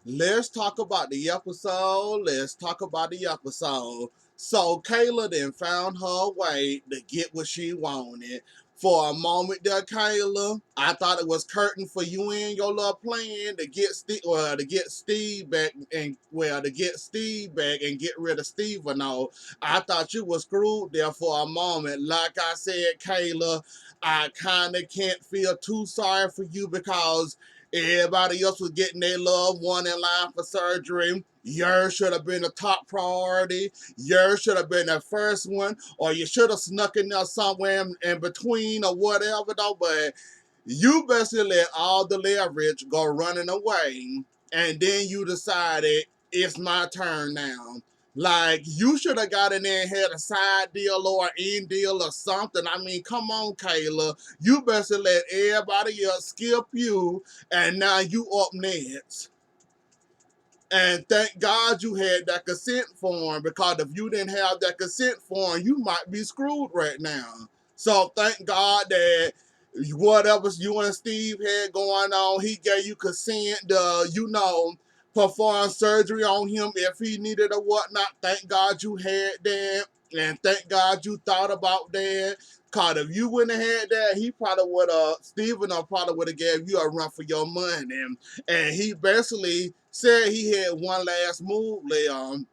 Let's talk about the episode. Let's talk about the episode. So Kayla then found her way to get what she wanted. For a moment there, Kayla, I thought it was curtain for you and your little plan to get Steve back and get rid of Steve. No, I thought you was screwed there for a moment. Like I said, Kayla, I kind of can't feel too sorry for you because everybody else was getting their loved one in line for surgery. Yours should have been the top priority. Yours should have been the first one, or you should have snuck in there somewhere in between or whatever, though. But you basically let all the leverage go running away, and then you decided it's my turn now. Like, you should have got in there and had a side deal or an end deal or something. I mean, come on, Kayla. You basically let everybody else skip you, and now you up next. And thank God you had that consent form, because if you didn't have that consent form, you might be screwed right now. So thank God that whatever you and Steve had going on, he gave you consent to, perform surgery on him if he needed or whatnot. Thank God you had that. And thank God you thought about that. Cause if you wouldn't have had that, Steven probably would have gave you a run for your money. And he basically said he had one last move, Leon.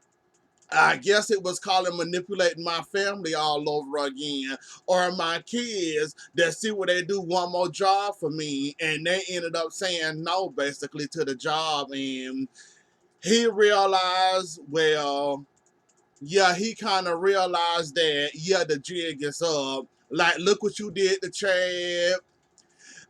I guess it was calling manipulating my family all over again, or my kids that see what they do one more job for me, and they ended up saying no basically to the job, and he realized, well, yeah, he kind of realized that, yeah, the jig is up. Like, look what you did to Chad.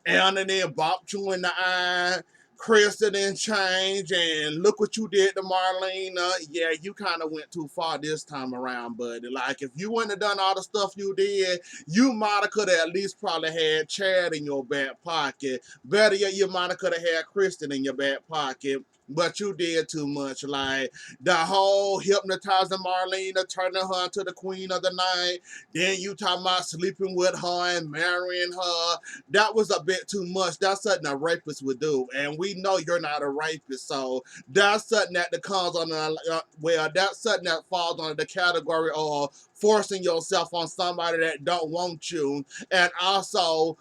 Anna then bopped you in the eye. Krista didn't change, and look what you did to Marlena. Yeah, you kind of went too far this time around, buddy. Like, if you wouldn't have done all the stuff you did, you might have could have at least probably had Chad in your back pocket. Better yet, you might have could have had Kristen in your back pocket. But you did too much. Like, the whole hypnotizing Marlena, turning her into the queen of the night. Then you talking about sleeping with her and marrying her. That was a bit too much. That's something a rapist would do, and we know you're not a rapist, so that's something that comes on. That's something that falls under the category of forcing yourself on somebody that don't want you, and also,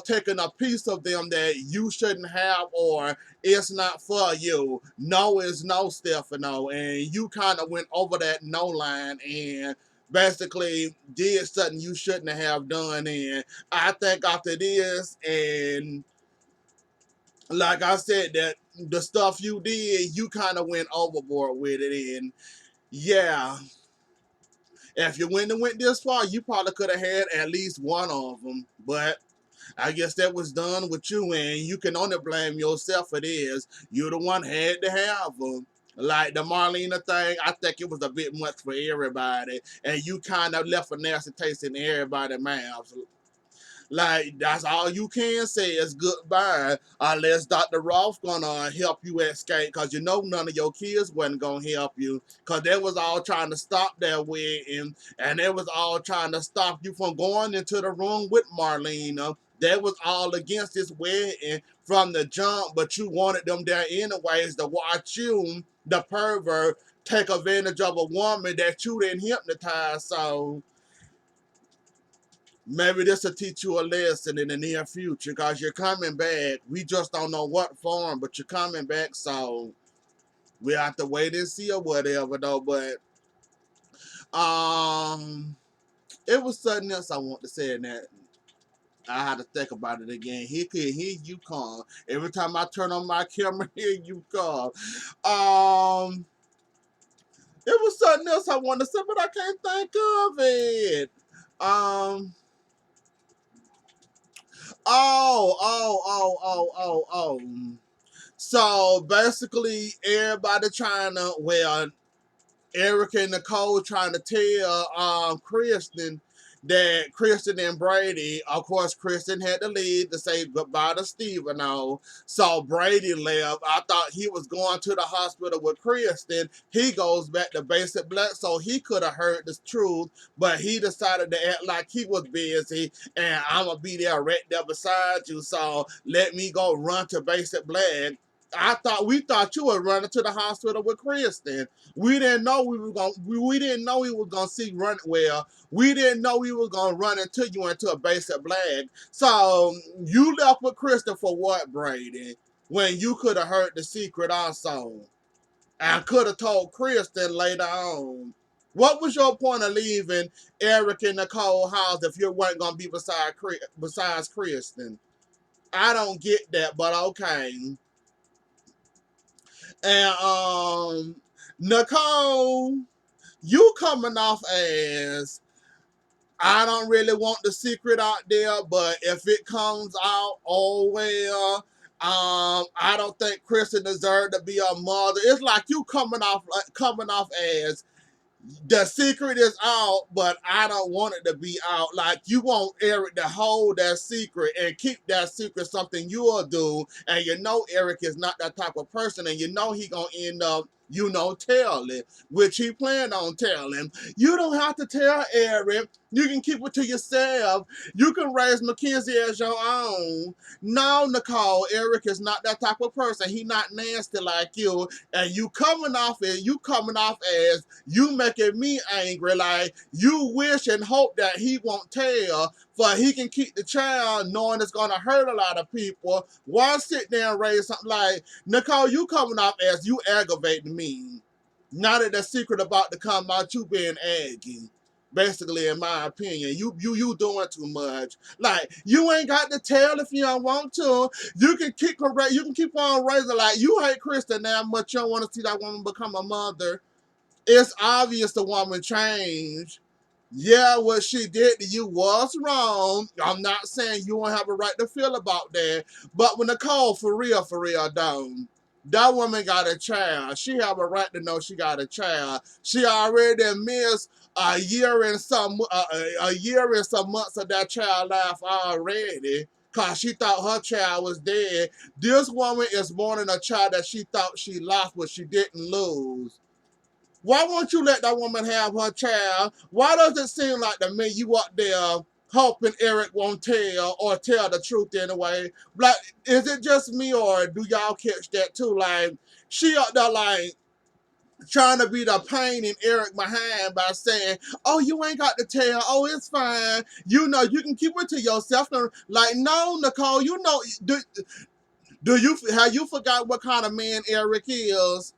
taking a piece of them that you shouldn't have, or it's not for you. No is no, Stefano, and you kind of went over that no line and basically did something you shouldn't have done. And I think after this, and like I said, that the stuff you did, you kind of went overboard with it. And yeah, if you wouldn't have went this far, you probably could have had at least one of them. But I guess that was done with you, and you can only blame yourself for this. You the one had to have them. Like the Marlena thing, I think it was a bit much for everybody, and you kind of left a nasty taste in everybody's mouth. Like, that's all you can say is goodbye, unless Dr. Ross gonna help you escape, because none of your kids wasn't gonna help you, because they was all trying to stop that wedding, and they was all trying to stop you from going into the room with Marlena. They was all against this wedding from the jump, but you wanted them there anyways to watch you, the pervert, take advantage of a woman that you didn't hypnotize. So maybe this will teach you a lesson in the near future, because you're coming back. We just don't know what form, but you're coming back. So we have to wait and see or whatever, though. But um, it was something else I want to say in that. I had to think about it again. He could hear you call. Every time I turn on my camera, hear you call. Um, it was something else I wanted to say, but I can't think of it. Um, oh. So basically, everybody trying to, well, Eric and Nicole trying to tell Kristen that Kristen and Brady, of course, Kristen had to leave to say goodbye to Steve and all. So Brady left. I thought he was going to the hospital with Kristen. He goes back to Basic Black, so he could have heard the truth, but he decided to act like he was busy, and I'm going to be there right there beside you, so let me go run to Basic Black. We thought you were running to the hospital with Kristen. We didn't know we didn't know we was gonna see run well. We didn't know we was gonna run into you into a basic black. So you left with Kristen for what, Brady? When you could have heard the secret also. And could have told Kristen later on. What was your point of leaving Eric in Nicole's house if you weren't gonna be besides Kristen? I don't get that, but okay. And Nicole, you coming off as I don't really want the secret out there, but if it comes out, oh well. I don't think Kristen deserved to be a mother. It's like you coming off as the secret is out, but I don't want it to be out. Like you want Eric to hold that secret and keep that secret something you'll do. And you know Eric is not that type of person, and you know he gonna end up, telling, which he planned on telling. You don't have to tell Eric. You can keep it to yourself. You can raise Mackenzie as your own. No, Nicole, Eric is not that type of person. He not nasty like you. And you coming off as you making me angry, like you wish and hope that he won't tell, for he can keep the child knowing it's gonna hurt a lot of people. Why sit there and raise something like, Nicole, you coming off as you aggravating me. Now that the secret about to come out, you being aggy. Basically, in my opinion, you doing too much. Like you ain't got to tell if you don't want to. You can keep on raising, like you hate Kristen that much. You don't want to see that woman become a mother. It's obvious the woman changed. Yeah, what she did to you was wrong. I'm not saying you don't have a right to feel about that. But when Nicole, for real, don't. That woman got a child. She have a right to know she got a child. She already missed a year and some months of that child life already. Cause she thought her child was dead. This woman is mourning a child that she thought she lost, but she didn't lose. Why won't you let that woman have her child? Why does it seem like to me you up there hoping Eric won't tell or tell the truth anyway? Like, is it just me or do y'all catch that too? Like, she up there like trying to be the pain in Eric behind by saying, oh, you ain't got to tell. Oh, it's fine. You know, you can keep it to yourself. Like, no, Nicole, do you have you forgot what kind of man Eric is?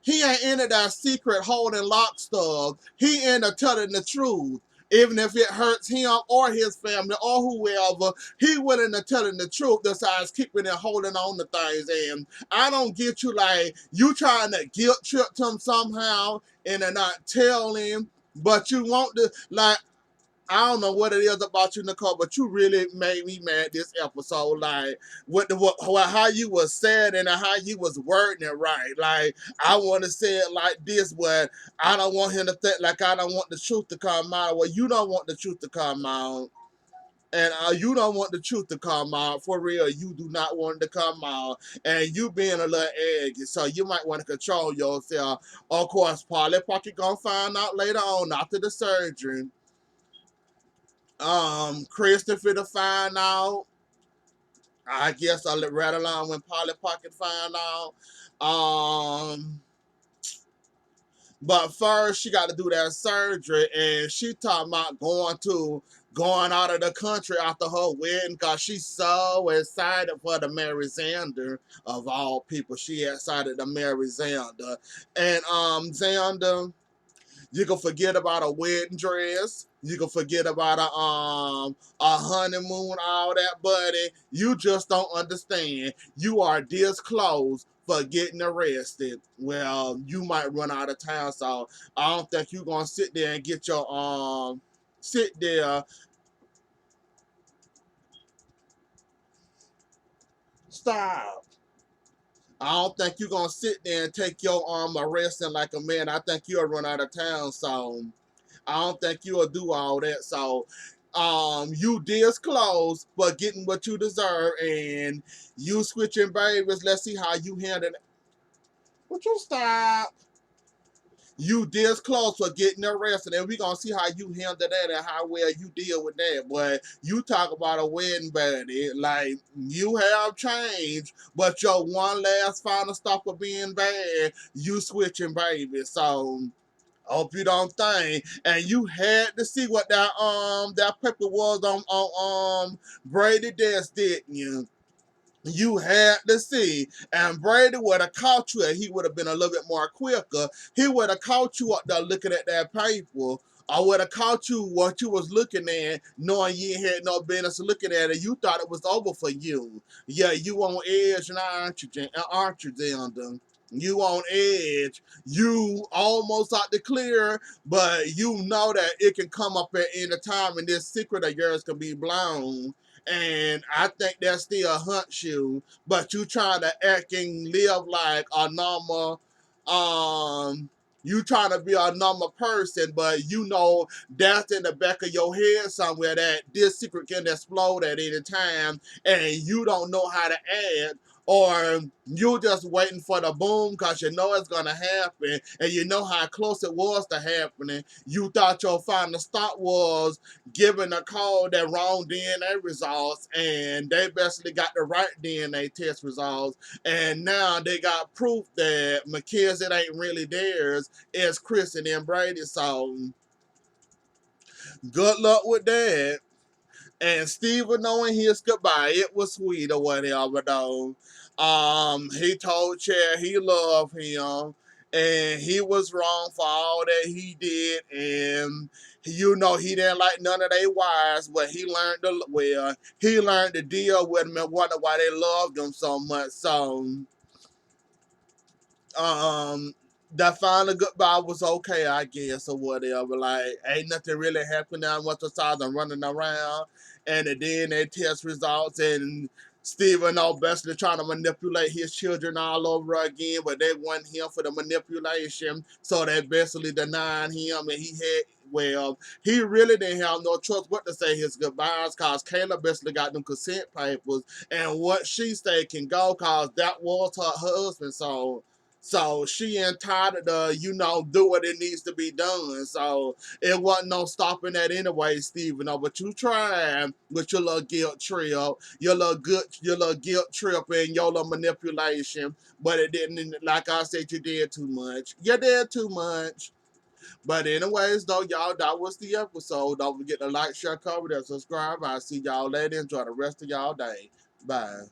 He ain't into that secret holding lock stuff. He into telling the truth. Even if it hurts him or his family or whoever, he willing to telling the truth besides keeping and holding on to things. And I don't get you, like you trying to guilt trip him somehow and then not tell him, but you want to, like, I don't know what it is about you, Nicole, but you really made me mad this episode. Like, how you was saying and how you was wording it right. Like, I want to say it like this, but I don't want him to think like I don't want the truth to come out. Well, you don't want the truth to come out. And you don't want the truth to come out. For real, you do not want it to come out. And you being a little eggy, so you might want to control yourself. Of course, Polly Pocket gonna find out later on after the surgery. Christopher to find out. I guess I'll let right along when Polly Pocket find out. Um, but first she got to do that surgery, and she talking about going out of the country after her wedding because she's so excited for the Mary Xander of all people. She excited to marry Xander, and Xander. You can forget about a wedding dress. You can forget about a honeymoon, all that, buddy. You just don't understand. You are this close for getting arrested. Well, you might run out of town, so I don't think you're gonna sit there and get your sit there. Stop. I don't think you're gonna sit there and take your arresting like a man. I think you'll run out of town, so I don't think you'll do all that. So you this close but getting what you deserve, and you switching babies. Let's see how you handle it. Would you stop? You this close for getting arrested, and we gonna see how you handle that and how well you deal with that. But you talk about a wedding buddy, like you have changed, but your one last final stop of being bad, you switching baby. So hope you don't think. And you had to see what that paper was on Brady desk, didn't you? You had to see, and Brady would have caught you, and he would have been a little bit more quicker. He would have caught you up there looking at that paper. I would have caught you what you was looking at, knowing you had no business looking at it. You thought it was over for you. Yeah, you on edge now, aren't you, Dundon? You on edge. You almost out the clear, but you know that it can come up at any time, and this secret of yours can be blown. And I think that still hunts you, but you trying to act and live like a normal, you trying to be a normal person, but you know that's in the back of your head somewhere that this secret can explode at any time, and you don't know how to act, or you just waiting for the boom because you know it's gonna happen, and you know how close it was to happening. You thought your final stop was giving a call that wrong DNA results, and they basically got the right DNA test results, and now they got proof that McKenzie ain't really theirs. It's Kristen and Brady. So good luck with that. And Steven knowing his goodbye, it was sweet or whatever though. He told Chad he loved him and he was wrong for all that he did, and you know he didn't like none of their wives, but he learned to deal with them and wonder why they loved him so much. So um the final goodbye was okay, I guess, or whatever. Like, ain't nothing really happening now once the sides are running around and the DNA test results, and Stephen O basically trying to manipulate his children all over again, but they want him for the manipulation, so they basically denying him, and he really didn't have no choice but to say his goodbyes, cause Kayla basically got them consent papers, and what she said can go, cause that was her husband. So she entitled to, do what it needs to be done. So it wasn't no stopping that anyway, Stephen. But you tried with your little guilt trip, your little guilt trip and your little manipulation. But it didn't, like I said, you did too much. You did too much. But anyways, though, y'all, that was the episode. Don't forget to like, share, cover, and subscribe. I'll see y'all later. Enjoy the rest of y'all day. Bye.